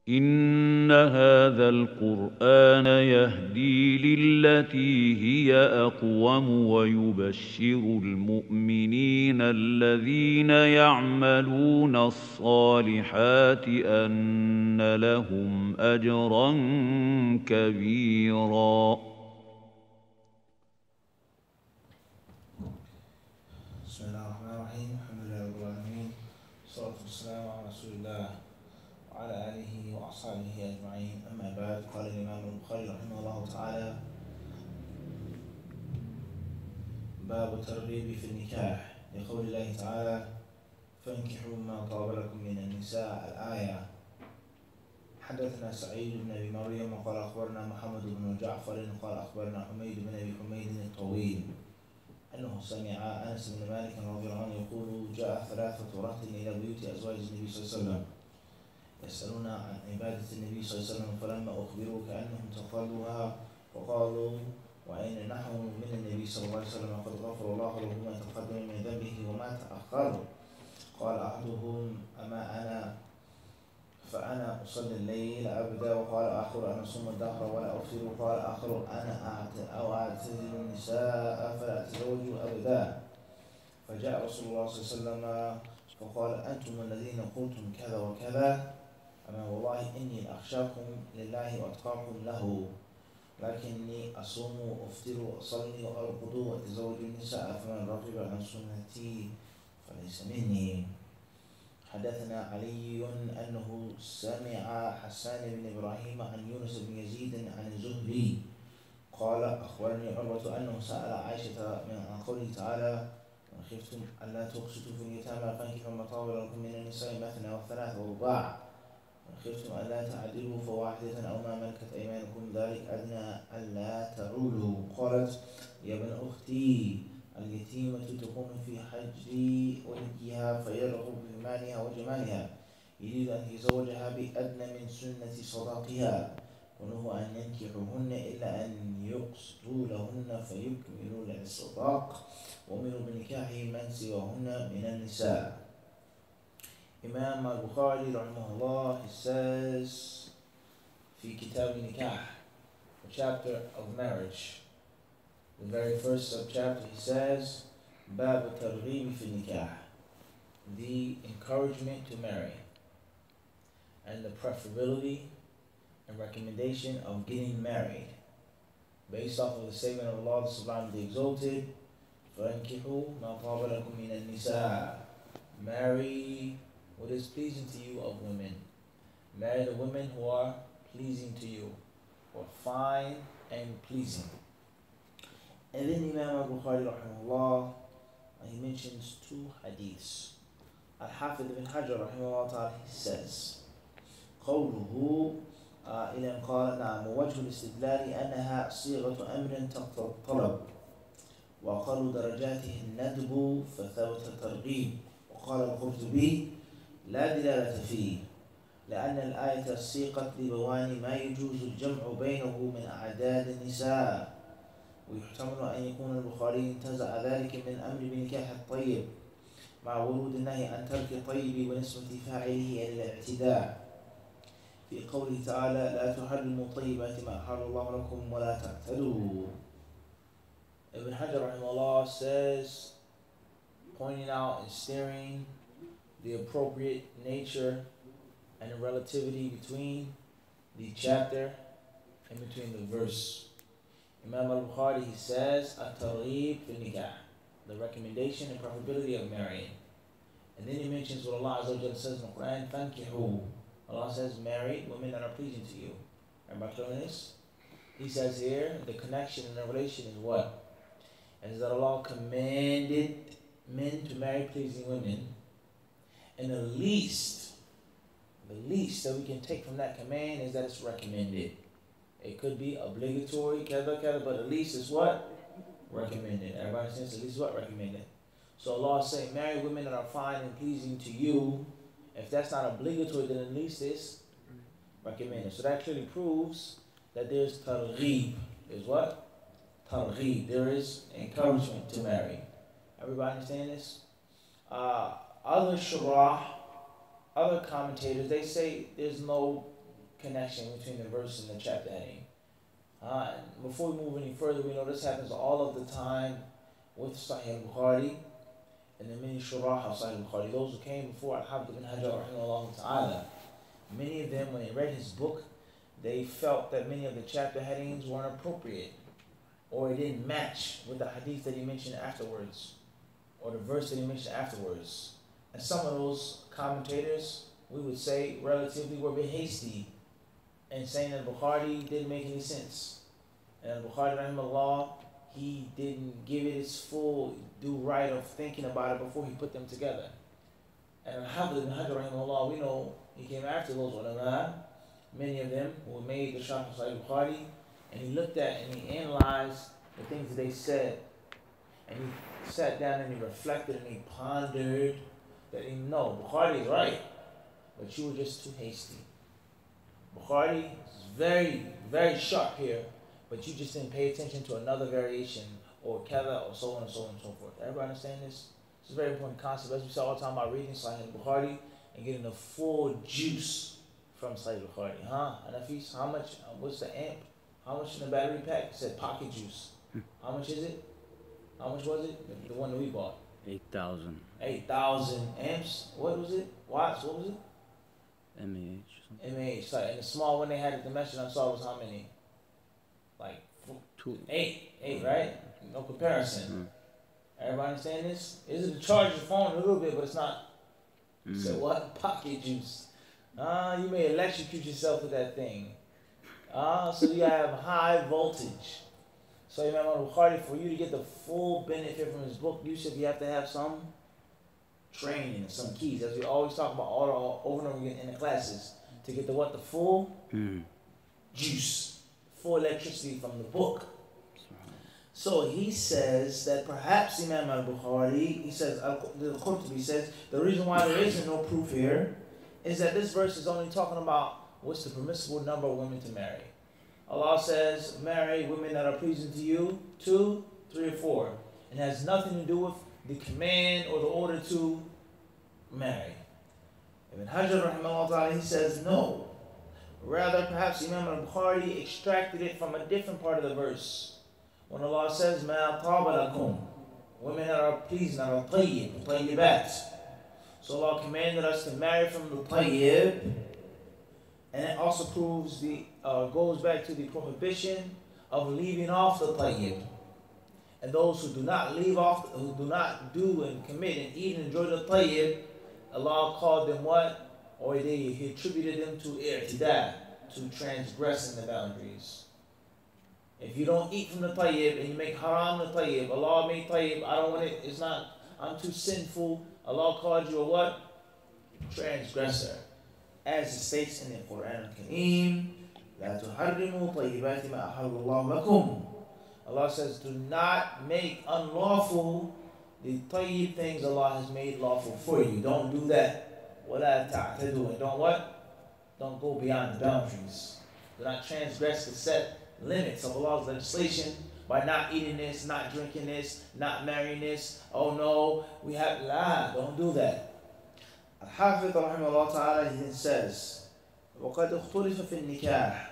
إن هذا القرآن يهدي للتي هي أقوم ويبشر المؤمنين الذين يعملون الصالحات أن لهم أجرا كبيرا. بسم الله الرحمن الرحيم. الحمد لله رب العالمين، والصلاة والسلام على رسول الله وعلى آله وأصحابه أجمعين. أما بعد، قال الإمام البخاري رحمه الله تعالى: باب الترغيب في النكاح، لقول الله تعالى: فانكحوا ما طاب لكم من النساء، الآية. حدثنا سعيد بن أبي مريم قال أخبرنا محمد بن جعفر قال أخبرنا حميد بن أبي حميد الطويل أنه سمع أنس بن مالك رضي الله عنه يقول: جاء 3 رهط إلى بيوت أزواج النبي صلى الله عليه وسلم يسألون عن عبادة النبي صلى الله عليه وسلم، فلما أخبروا كأنهم تقلوها وقالوا: وأين نحن من النبي صلى الله عليه وسلم قد غفر الله له ما تقدم من ذنبه وما تأخر. قال أحدهم: أما أنا فأنا أصلي الليل أبدا. وقال آخر: أنا أصوم الدهر ولا أفطر. وقال آخر: أنا أعتزل النساء فلا أتزوج أبدا. فجاء رسول الله صلى الله عليه وسلم فقال: أنتم الذين قلتم كذا وكذا، أما والله إني لأخشاكم لله وأتقاكم له، لكني أصوم وأفطر وأصلي وأرقد وأتزوج النساء، فمن رغب عن سنتي فليس مني. حدثنا علي أنه سمع حسان بن إبراهيم عن يونس بن يزيد عن الزهري قال: أخبرني عروة أنه سأل عائشة عن قوله تعالى: وإن خفتم ألا تقسطوا في اليتامى فانكحوا ما طاب لكم من النساء مثنى وثلاث ورباع، وإن خفتم ألا تعدلوا فواحدة أو ما ملكت أيمانكم ذلك أدنى ألا تعولوا. قالت: يا ابن أختي، اليتيمة تكون في حجر وليها فيرغب في مالها وجمالها، يريد أن يتزوجها بأدنى من سنة صداقها، ونهوا أن ينكحوهن إلا أن يقسطوا لهن فيكملوا الصداق، وأمروا بنكاح من سواهن من النساء. Imam al-Bukhari rahimahullah, he says في كتاب النكاح, the chapter of marriage, the very first subchapter, he says باب الترغيب في النكاح, the encouragement to marry and the preferability and recommendation of getting married based off of the statement of Allah the Sublime, the Exalted: فَانْكِحُوا مَا طَابَ لَكُم مِّنَ النِّسَاءِ, marry what is pleasing to you of women. Marry the women who are pleasing to you, who are fine and pleasing. And then Imam al-Bukhari rahimahullah, he mentions 2 hadiths. Al-Hafidh ibn Hajar rahimahullah ta'ala, he says قوله إلى أن قال: نعم، ووجه الاستدلال أنها صيغة أمر تقتضي الطلب، وأقل درجاته الندب فثبت الترغيب. وقال القرطبي: لا دلالة فيه، لأن الآية سيقت لبوان ما يجوز الجمع بينه من أعداد النساء، ويحتمل أن يكون البخاري انتزع ذلك من أمر بنكاح الطيب مع ورود النهي عن ترك الطيب ونسبة فاعله إلى الاعتداء في قوله تعالى: لا تحرموا طيبات ما أحل الله لكم ولا تعتدوا. Ibn Hajar rahimahullah says, pointing out and steering the appropriate nature and the relativity between the chapter and between the verse. Imam al-Bukhari, he says, at-targhib fi nikah, the recommendation and preferability of marrying. And then he mentions what Allah Azza wa Jalla says in the Quran: fankihu. Allah says, marry women that are pleasing to you. Everybody clear this? He says here, the connection and the relation is what? And is that Allah commanded men to marry pleasing women, and the least that we can take from that command is that it's recommended. It could be obligatory, but at least it's what? Recommended. Everybody understands? At least what? Recommended. So Allah is saying, marry women that are fine and pleasing to you. If that's not obligatory, then at least it's recommended. So that clearly proves that there's targheeb. There's what? Targheeb. There is encouragement to marry. Everybody understand this? Other shurah, other commentators, they say there's no connection between the verse and the chapter heading. And before we move any further, we know this happens all of the time with Sahih al-Bukhari and the many shurah of Sahih al-Bukhari. Those who came before Al-Hafidh ibn Hajar rahimahullah ta'ala, many of them, when they read his book, they felt that many of the chapter headings weren't appropriate, or it didn't match with the hadith that he mentioned afterwards, or the verse that he mentioned afterwards. And some of those commentators, we would say, relatively were a bit hasty in saying that Bukhari didn't make any sense. And Bukhari, rahimahullah, he didn't give it its full due right of thinking about it before he put them together. And Al-Hafidh ibn Hajar, rahimahullah, we know he came after those ulama, many of them who made the Sharh of Sahih Bukhari, and he looked at and he analyzed the things that they said, and he sat down and he reflected and he pondered that he know Bukhari is right, but you were just too hasty. Bukhari is very, very sharp here, but you just didn't pay attention to another variation or kada or so on and so on and so forth. Everybody understand this? It's a very important concept, as we saw all the time about reading Sahih Bukhari and getting the full juice from Sahih Bukhari. And if he's, how much, what's the amp? How much in the battery pack? It said pocket juice. How much is it? How much was it? The one that we bought. 8,000. 8,000 amps. What was it? Watts. What was it? mAh. mAh. Sorry. And the small one they had at the message I saw was how many? Like 2. 8, right? No comparison. Everybody understand this? Is it to charge your phone a little bit, but it's not. So what? Pocket juice. You may electrocute yourself with that thing. So you have high voltage. So Imam al-Bukhari, for you to get the full benefit from his book, you have to have some training, some keys, as we always talk about all over and over again in the classes, to get the what? The full juice, full electricity from the book. So he says that perhaps Imam al-Bukhari, he says, the Qurtubi says, the reason why there isn't no proof here is that this verse is only talking about what's the permissible number of women to marry. Allah says, marry women that are pleasing to you, 2, 3, or 4. It has nothing to do with the command or the order to marry. Ibn Hajar, rahimahullah ta'ala, he says, no. Rather, perhaps Imam al-Bukhari extracted it from a different part of the verse. When Allah says, مَا طَابَ لَكُمْ, women that are pleasing, that are tayyib, tayyibat. So Allah commanded us to marry from the tayyib, and it also proves goes back to the prohibition of leaving off the tayyib. And those who do not leave off, who do not do and commit and eat and enjoy the tayyib, Allah called them what? Or he attributed them to i'tidah, to transgressing the boundaries. If you don't eat from the tayyib and you make haram the tayyib, Allah made tayyib, I don't want it, it's not, I'm too sinful, Allah called you a what? Transgressor. As it states in the Quran al-Kareem, لا تحرموا طيبات ما أحل الله لكم. Allah says, do not make unlawful the tayyib things Allah has made lawful for you. Don't do that. وَلَا تَعْتَدُوا. And don't what? Don't go beyond the boundaries. Do not transgress the set limits of Allah's legislation by not eating this, not drinking this, not marrying this. Oh no, we have don't do that. Al-Hafidh rahimahullah ta'ala, he says, وقد اختلف في النكاح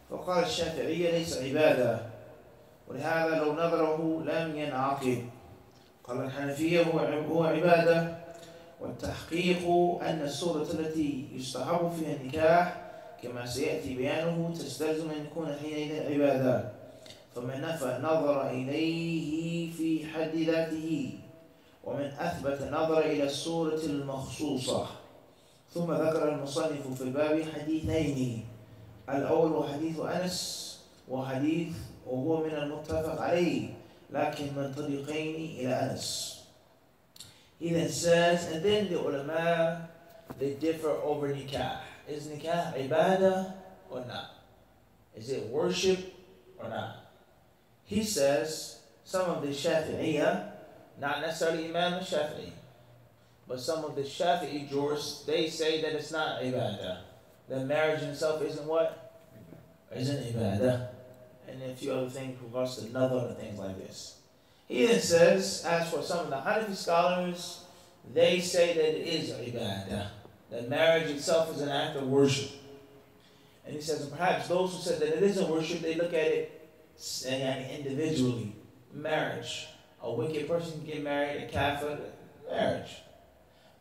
فقال الشافعية ليس عبادة ولهذا لو نظره لم ينعقد. قال الحنفية هو عبادة والتحقيق أن الصورة التي يستحب فيها النكاح كما سيأتي بيانه تستلزم أن يكون حينئذ عبادة فمن نفى نظر إليه في حد ذاته ومن أثبت نظر إلى الصورة المخصوصة. ثم ذكر المصنف في الباب حديثين، الأول حديث أنس وهو من المتفق عليه لكن من طريقين إلى أنس. He then says, and then the ulama, they differ over nikah. Is nikah ibadah or not? Is it worship or not? He says, some of the Shafi'iyah, not necessarily Imam al-Shafi'i, but some of the Shafi'i jurists, they say that it's not ibadah. That marriage in itself isn't what? Isn't ibadah. And a few other things with regards to nadhr and things like this. He then says, as for some of the Hanafi scholars, they say that it is ibadah. That marriage itself is an act of worship. And he says, and perhaps those who said that it isn't worship, they look at it individually. Marriage. A wicked person can get married, a kafir, marriage.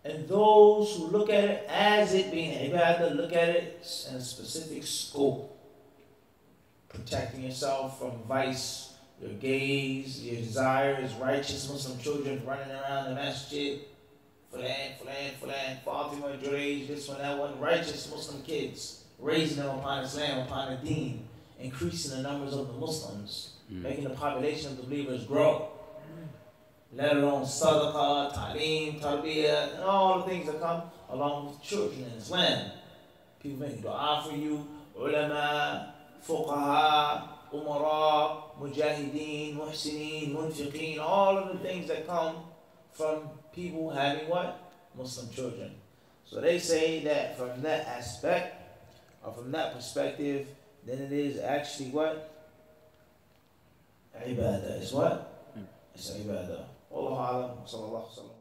And those who look at it as it being ibadah, look at it in a specific scope. Protecting yourself from vice, your gaze, your desires, righteous Muslim children running around the masjid. Fulan, Fatima, Juraj, this one, that one, righteous Muslim kids, raising them upon Islam, upon the deen, increasing the numbers of the Muslims, making the population of the believers grow. Let alone sadaqah, ta'aleem, tarbiyah, and all the things that come along with children in Islam. People making dua for you, ulama, fuqaha, umara, mujahideen, muhsineen, munfiqeen, all of the things that come from people having what? Muslim children. So they say that from that aspect, or from that perspective, then it is actually what? Ibadah. It's what? It's ibadah. Wallahu a'lam. Sallallahu alaihi wasallam.